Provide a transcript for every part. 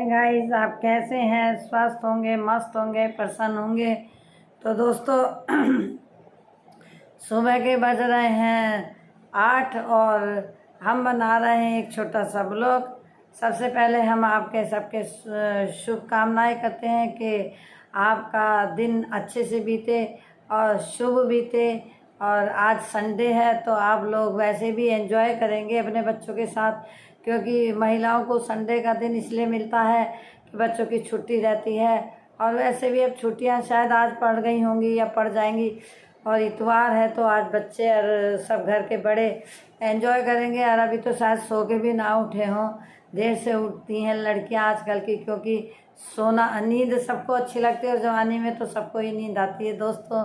Guys, आप कैसे हैं? स्वस्थ होंगे, मस्त होंगे, प्रसन्न होंगे। तो दोस्तों सुबह के बज रहे हैं 8 और हम बना रहे हैं एक छोटा सा ब्लॉग। सबसे पहले हम आपके सबके शुभकामनाएं करते हैं कि आपका दिन अच्छे से बीते और शुभ बीते। और आज संडे है तो आप लोग वैसे भी एंजॉय करेंगे अपने बच्चों के साथ, क्योंकि महिलाओं को संडे का दिन इसलिए मिलता है कि बच्चों की छुट्टी रहती है। और वैसे भी अब छुट्टियां शायद आज पड़ गई होंगी या पड़ जाएंगी, और इतवार है तो आज बच्चे और सब घर के बड़े एंजॉय करेंगे। और अभी तो शायद सो के भी ना उठे हों, देर से उठती हैं लड़कियां आजकल की, क्योंकि सोना नींद सबको अच्छी लगती है और जवानी में तो सबको ही नींद आती है। दोस्तों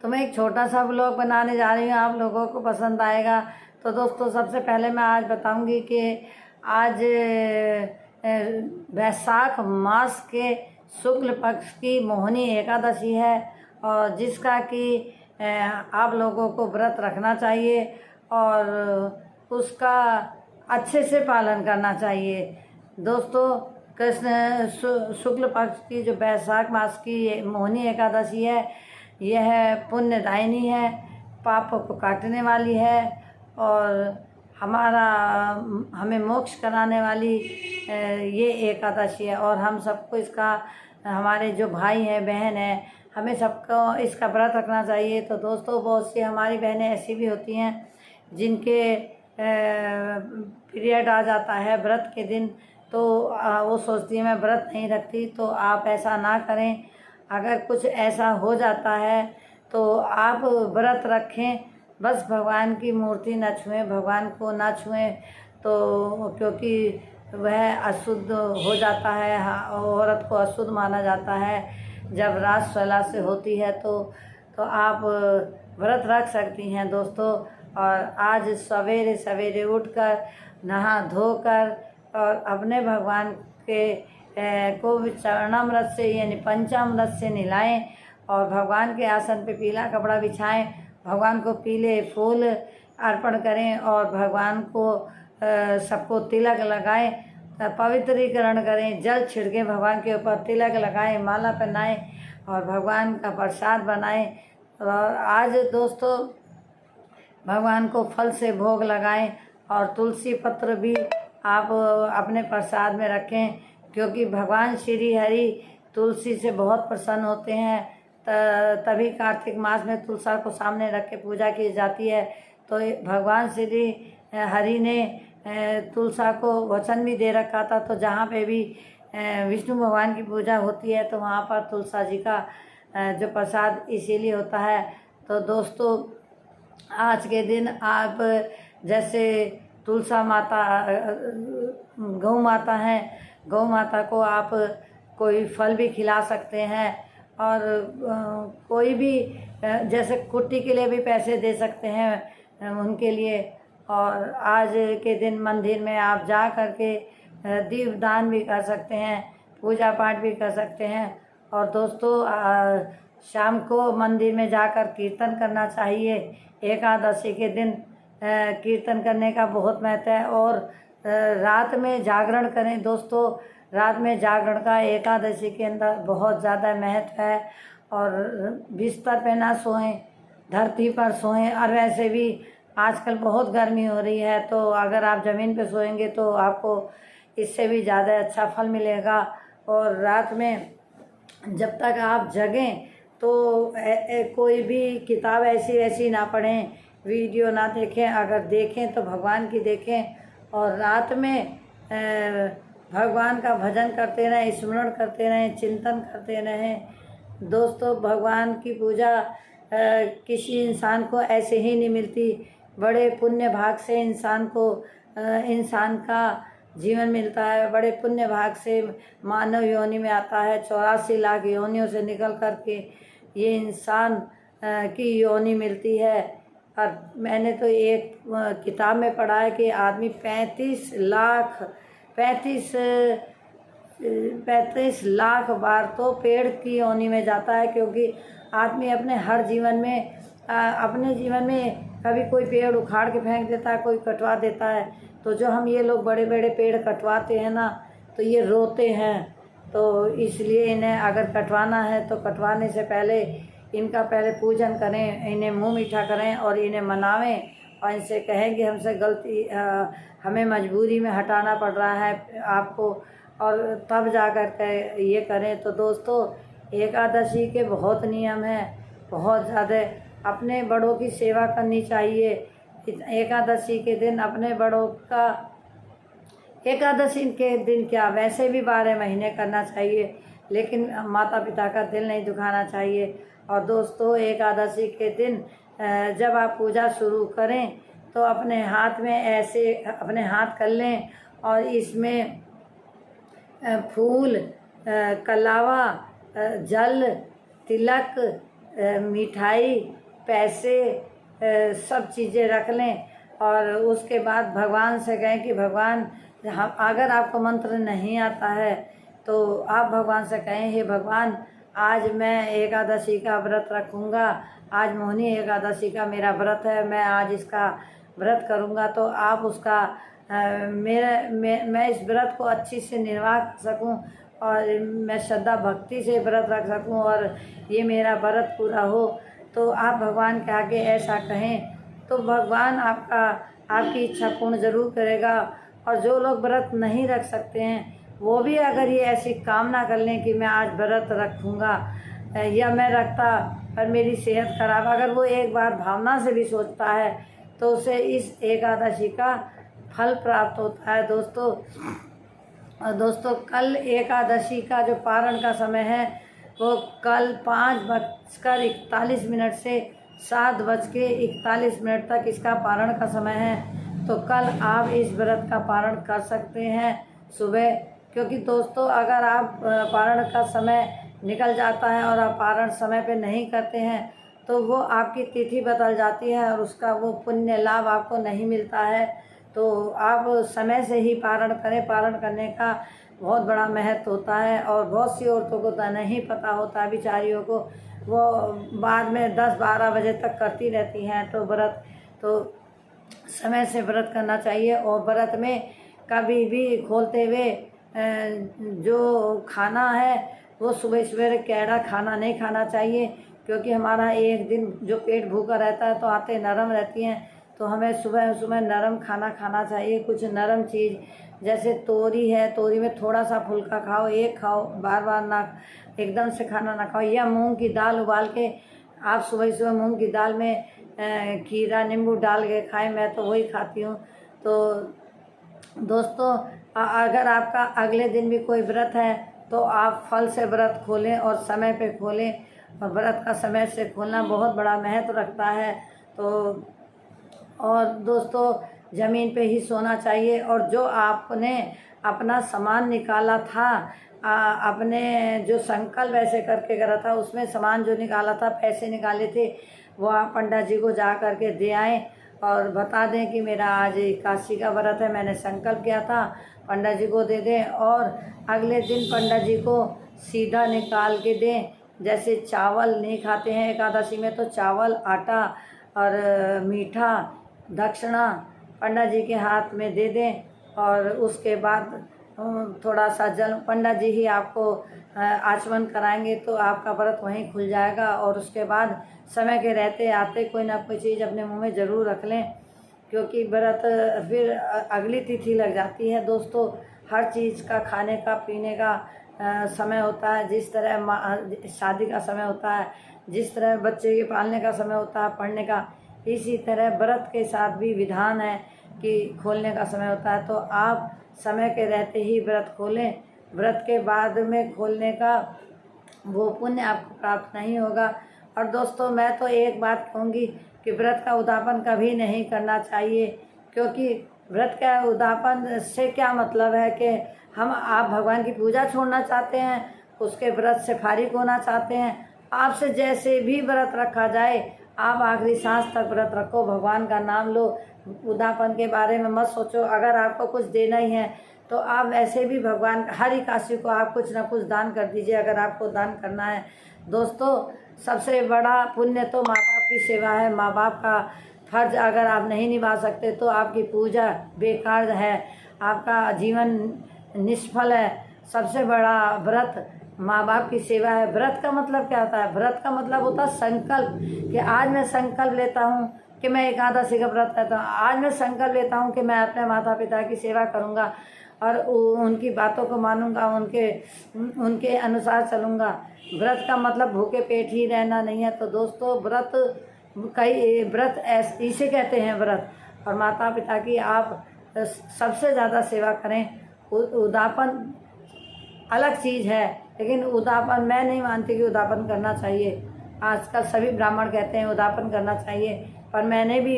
तो मैं एक छोटा सा ब्लॉग बनाने जा रही हूँ, आप लोगों को पसंद आएगा। तो दोस्तों सबसे पहले मैं आज बताऊंगी कि आज वैशाख मास के शुक्ल पक्ष की मोहिनी एकादशी है, और जिसका कि आप लोगों को व्रत रखना चाहिए और उसका अच्छे से पालन करना चाहिए। दोस्तों कृष्ण शुक्ल पक्ष की जो वैशाख मास की मोहिनी एकादशी है, यह पुण्यदायिनी है, पापों को काटने वाली है और हमें मोक्ष कराने वाली ये एकादशी है। और हम सबको इसका, हमारे जो भाई हैं बहन हैं, हमें सबको इसका व्रत रखना चाहिए। तो दोस्तों बहुत सी हमारी बहनें ऐसी भी होती हैं जिनके पीरियड आ जाता है व्रत के दिन, तो वो सोचती है मैं व्रत नहीं रखती। तो आप ऐसा ना करें। अगर कुछ ऐसा हो जाता है तो आप व्रत रखें, बस भगवान की मूर्ति न छुएं, भगवान को ना छुएं, तो क्योंकि वह अशुद्ध हो जाता है। औरत को अशुद्ध माना जाता है जब रात स्वला से होती है। तो आप व्रत रख सकती हैं दोस्तों। और आज सवेरे सवेरे उठकर नहा धोकर और अपने भगवान के को चरणामृत से यानी पंचामृत से नहलाएं और भगवान के आसन पे पीला कपड़ा बिछाएं, भगवान को पीले फूल अर्पण करें और भगवान को सबको तिलक लगाएं, पवित्रीकरण करें, जल छिड़के भगवान के ऊपर, तिलक लगाएं, माला पहनाएं और भगवान का प्रसाद बनाएं। और आज दोस्तों भगवान को फल से भोग लगाएं और तुलसी पत्र भी आप अपने प्रसाद में रखें, क्योंकि भगवान श्री हरि तुलसी से बहुत प्रसन्न होते हैं। तभी कार्तिक मास में तुलसा को सामने रख के पूजा की जाती है। तो भगवान श्री हरि ने तुलसा को वचन भी दे रखा था, तो जहाँ पे भी विष्णु भगवान की पूजा होती है तो वहाँ पर तुलसा जी का जो प्रसाद इसीलिए होता है। तो दोस्तों आज के दिन आप जैसे तुलसा माता गौ माता हैं, गौ माता को आप कोई फल भी खिला सकते हैं और कोई भी जैसे कुट्टी के लिए भी पैसे दे सकते हैं उनके लिए। और आज के दिन मंदिर में आप जा कर के दीपदान भी कर सकते हैं, पूजा पाठ भी कर सकते हैं। और दोस्तों शाम को मंदिर में जाकर कीर्तन करना चाहिए। एकादशी के दिन कीर्तन करने का बहुत महत्व है। और रात में जागरण करें दोस्तों, रात में जागरण का एकादशी के अंदर बहुत ज़्यादा महत्व है। और बिस्तर पे ना सोएं, धरती पर सोएं। और वैसे भी आजकल बहुत गर्मी हो रही है, तो अगर आप ज़मीन पे सोएंगे तो आपको इससे भी ज़्यादा अच्छा फल मिलेगा। और रात में जब तक आप जगें तो कोई भी किताब ऐसी वैसी ना पढ़ें, वीडियो ना देखें, अगर देखें तो भगवान की देखें। और रात में भगवान का भजन करते रहें, स्मरण करते रहें, चिंतन करते रहें। दोस्तों भगवान की पूजा किसी इंसान को ऐसे ही नहीं मिलती, बड़े पुण्य भाग से इंसान का जीवन मिलता है। बड़े पुण्य भाग से मानव योनि में आता है, 84 लाख योनियों से निकल कर के ये इंसान की योनि मिलती है। और मैंने तो एक किताब में पढ़ा है कि आदमी 35 लाख बार तो पेड़ की योनि में जाता है, क्योंकि आदमी अपने जीवन में कभी कोई पेड़ उखाड़ के फेंक देता है, कोई कटवा देता है। तो जो हम ये लोग बड़े बड़े पेड़ कटवाते हैं ना, तो ये रोते हैं। तो इसलिए इन्हें अगर कटवाना है तो कटवाने से पहले इनका पहले पूजन करें, इन्हें मुंह मीठा करें और इन्हें मनावें और इनसे कहें कि हमसे गलती हमें मजबूरी में हटाना पड़ रहा है आपको, और तब जा कर के ये करें। तो दोस्तों, एकादशी के बहुत नियम हैं, बहुत ज़्यादा। अपने बड़ों की सेवा करनी चाहिए। एकादशी के दिन अपने बड़ों का, एकादशी के दिन क्या, वैसे भी 12 महीने करना चाहिए, लेकिन माता पिता का दिल नहीं दुखाना चाहिए। और दोस्तों, एकादशी के दिन जब आप पूजा शुरू करें तो अपने हाथ में ऐसे अपने हाथ कर लें और इसमें फूल, कलावा, जल, तिलक, मिठाई, पैसे, सब चीज़ें रख लें। और उसके बाद भगवान से कहें कि भगवान, अगर आपको मंत्र नहीं आता है तो आप भगवान से कहें, हे भगवान, आज मैं एकादशी का व्रत रखूँगा, आज मोहिनी एकादशी का मेरा व्रत है, मैं आज इसका व्रत करूँगा। तो आप उसका मैं इस व्रत को अच्छी से निर्वाह कर सकूँ और मैं श्रद्धा भक्ति से व्रत रख सकूँ और ये मेरा व्रत पूरा हो। तो आप भगवान के आगे ऐसा कहें तो भगवान आपकी इच्छा पूर्ण ज़रूर करेगा। और जो लोग व्रत नहीं रख सकते हैं वो भी अगर ये ऐसी कामना कर लें कि मैं आज व्रत रखूँगा या मैं रखता पर मेरी सेहत खराब, अगर वो एक बार भावना से भी सोचता है तो उसे इस एकादशी का फल प्राप्त होता है। दोस्तों, कल एकादशी का जो पारण का समय है वो कल 5:41 से 7:41 तक इसका पारण का समय है। तो कल आप इस व्रत का पारण कर सकते हैं सुबह, क्योंकि दोस्तों, अगर आप पारण का समय निकल जाता है और आप पारण समय पे नहीं करते हैं तो वो आपकी तिथि बदल जाती है और उसका वो पुण्य लाभ आपको नहीं मिलता है। तो आप समय से ही पारण करें। पारण करने का बहुत बड़ा महत्व होता है और बहुत सी औरतों को तो नहीं पता होता है, बिचारियों को, वो बाद में 10-12 बजे तक करती रहती हैं। तो व्रत तो समय से व्रत करना चाहिए। और व्रत में कभी भी खोलते हुए जो खाना है वो सुबह सवेरे कैड़ा खाना नहीं खाना चाहिए, क्योंकि हमारा एक दिन जो पेट भूखा रहता है तो आंतें नरम रहती हैं। तो हमें सुबह सुबह नरम खाना खाना चाहिए, कुछ नरम चीज़, जैसे तोरी है, तोरी में थोड़ा सा फुल्का खाओ, एक खाओ, बार बार ना, एकदम से खाना ना खाओ। या मूंग की दाल उबाल के आप सुबह सुबह मूंग की दाल में खीरा नींबू डाल के खाएं, मैं तो वही खाती हूँ। तो दोस्तों, अगर आपका अगले दिन भी कोई व्रत है तो आप फल से व्रत खोलें और समय पे खोलें। और व्रत का समय से खोलना बहुत बड़ा महत्व रखता है। तो और दोस्तों, ज़मीन पे ही सोना चाहिए। और जो आपने अपना सामान निकाला था, अपने जो संकल्प ऐसे करके करा था, उसमें सामान जो निकाला था, पैसे निकाले थे, वो आप पंडित जी को जा कर के दे आएँ और बता दें कि मेरा आज एकादशी का व्रत है, मैंने संकल्प किया था, पंडित जी को दे दें। और अगले दिन पंडित जी को सीधा निकाल के दें। जैसे चावल नहीं खाते हैं एकादशी में, तो चावल, आटा और मीठा दक्षिणा पंडित जी के हाथ में दे दें। और उसके बाद थोड़ा सा जल, पंडित जी ही आपको आचमन कराएंगे तो आपका व्रत वहीं खुल जाएगा। और उसके बाद समय के रहते आते कोई ना कोई चीज़ अपने मुंह में ज़रूर रख लें, क्योंकि व्रत फिर अगली तिथि लग जाती है। दोस्तों, हर चीज़ का, खाने का, पीने का समय होता है। जिस तरह शादी का समय होता है, जिस तरह बच्चे के पालने का समय होता है, पढ़ने का, इसी तरह व्रत के साथ भी विधान है कि खोलने का समय होता है। तो आप समय के रहते ही व्रत खोलें। व्रत के बाद में खोलने का वो पुण्य आपको प्राप्त नहीं होगा। और दोस्तों, मैं तो एक बात कहूँगी कि व्रत का उद्यापन कभी नहीं करना चाहिए, क्योंकि व्रत का उद्यापन से क्या मतलब है कि आप भगवान की पूजा छोड़ना चाहते हैं, उसके व्रत से फारिग होना चाहते हैं। आपसे जैसे भी व्रत रखा जाए, आप आखिरी सांस तक व्रत रखो, भगवान का नाम लो, उद्यापन के बारे में मत सोचो। अगर आपको कुछ देना ही है तो आप वैसे भी भगवान, हर एकादशी को आप कुछ ना कुछ दान कर दीजिए, अगर आपको दान करना है। दोस्तों, सबसे बड़ा पुण्य तो माँ बाप की सेवा है। माँ बाप का फर्ज अगर आप नहीं निभा सकते तो आपकी पूजा बेकार है, आपका जीवन निष्फल है। सबसे बड़ा व्रत माँ बाप की सेवा है। व्रत का मतलब क्या होता है? व्रत का मतलब होता है संकल्प, कि आज मैं संकल्प लेता हूँ कि मैं एकादशी का व्रत रहता हूँ। आज मैं संकल्प लेता हूँ कि मैं अपने माता पिता की सेवा करूँगा और उनकी बातों को मानूंगा, उनके अनुसार चलूँगा। व्रत का मतलब भूखे पेट ही रहना नहीं है। तो दोस्तों व्रत व्रत इसे कहते हैं व्रत। और माता पिता की आप सबसे ज़्यादा सेवा करें। उदापन अलग चीज़ है, लेकिन उदापन मैं नहीं मानती कि उदापन करना चाहिए। आजकल सभी ब्राह्मण कहते हैं उदापन करना चाहिए, पर मैंने भी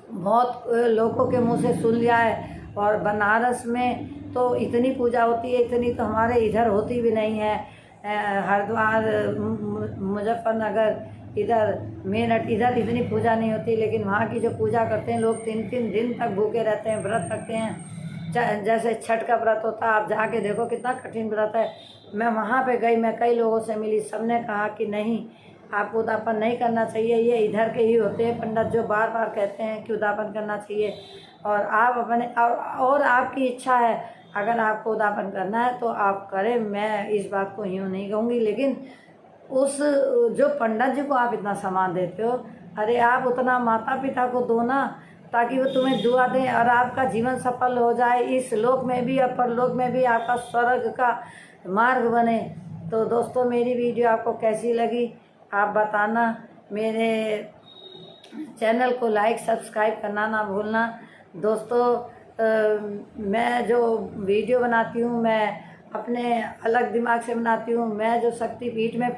बहुत लोगों के मुंह से सुन लिया है। और बनारस में तो इतनी पूजा होती है, इतनी तो हमारे इधर होती भी नहीं है। हरिद्वार, मुजफ्फरनगर, इधर मेरठ, इधर इतनी पूजा नहीं होती। लेकिन वहाँ की जो पूजा करते हैं लोग, 3-3 दिन तक भूखे रहते हैं, व्रत रखते हैं। जैसे छठ का व्रत होता है, आप जाके देखो कितना कठिन व्रत है। मैं वहाँ पे गई, मैं कई लोगों से मिली, सबने कहा कि नहीं, आपको उदापन नहीं करना चाहिए। ये इधर के ही होते हैं पंडित जो बार बार कहते हैं कि उदापन करना चाहिए। और आप अपने और आपकी इच्छा है, अगर आपको उदापन करना है तो आप करें, मैं इस बात को यूँ नहीं कहूँगी। लेकिन उस जो पंडित जी को आप इतना सम्मान देते हो, अरे आप उतना माता पिता को दो ना, ताकि वो तुम्हें दुआ दें और आपका जीवन सफल हो जाए, इस लोक में भी और परलोक में भी आपका स्वर्ग का मार्ग बने। तो दोस्तों मेरी वीडियो आपको कैसी लगी आप बताना। मेरे चैनल को लाइक सब्सक्राइब करना ना भूलना। दोस्तों मैं जो वीडियो बनाती हूँ मैं अपने अलग दिमाग से बनाती हूँ। मैं जो शक्तिपीठ में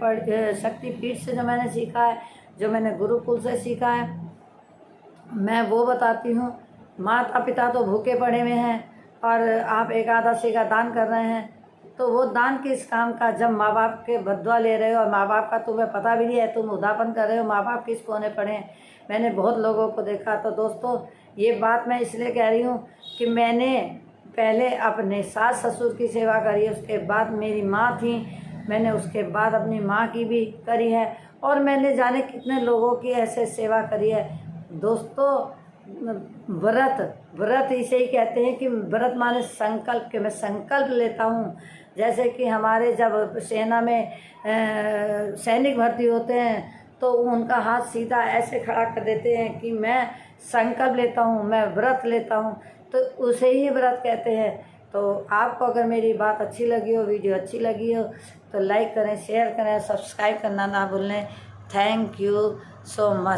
शक्तिपीठ से जो मैंने सीखा है, जो मैंने गुरुकुल से सीखा है, मैं वो बताती हूँ। माता पिता तो भूखे पड़े हुए हैं और आप एकादशी का दान कर रहे हैं, तो वो दान किस काम का, जब माँ बाप के बदुआ ले रहे हो और माँ बाप का तुम्हें पता भी नहीं है, तुम उदापन कर रहे हो, माँ बाप किस कोने पड़े हैं। मैंने बहुत लोगों को देखा। तो दोस्तों ये बात मैं इसलिए कह रही हूँ कि मैंने पहले अपने सास ससुर की सेवा करी, उसके बाद मेरी माँ थी, मैंने उसके बाद अपनी माँ की भी करी है, और मैंने जाने कितने लोगों की ऐसे सेवा करी है। दोस्तों व्रत इसे ही कहते हैं कि व्रत माने संकल्प, के मैं संकल्प लेता हूँ। जैसे कि हमारे जब सेना में सैनिक भर्ती होते हैं तो उनका हाथ सीधा ऐसे खड़ा कर देते हैं कि मैं संकल्प लेता हूँ, मैं व्रत लेता हूँ, तो उसे ही व्रत कहते हैं। तो आपको अगर मेरी बात अच्छी लगी हो, वीडियो अच्छी लगी हो, तो लाइक करें, शेयर करें, सब्सक्राइब करना ना भूलें। Thank you so much.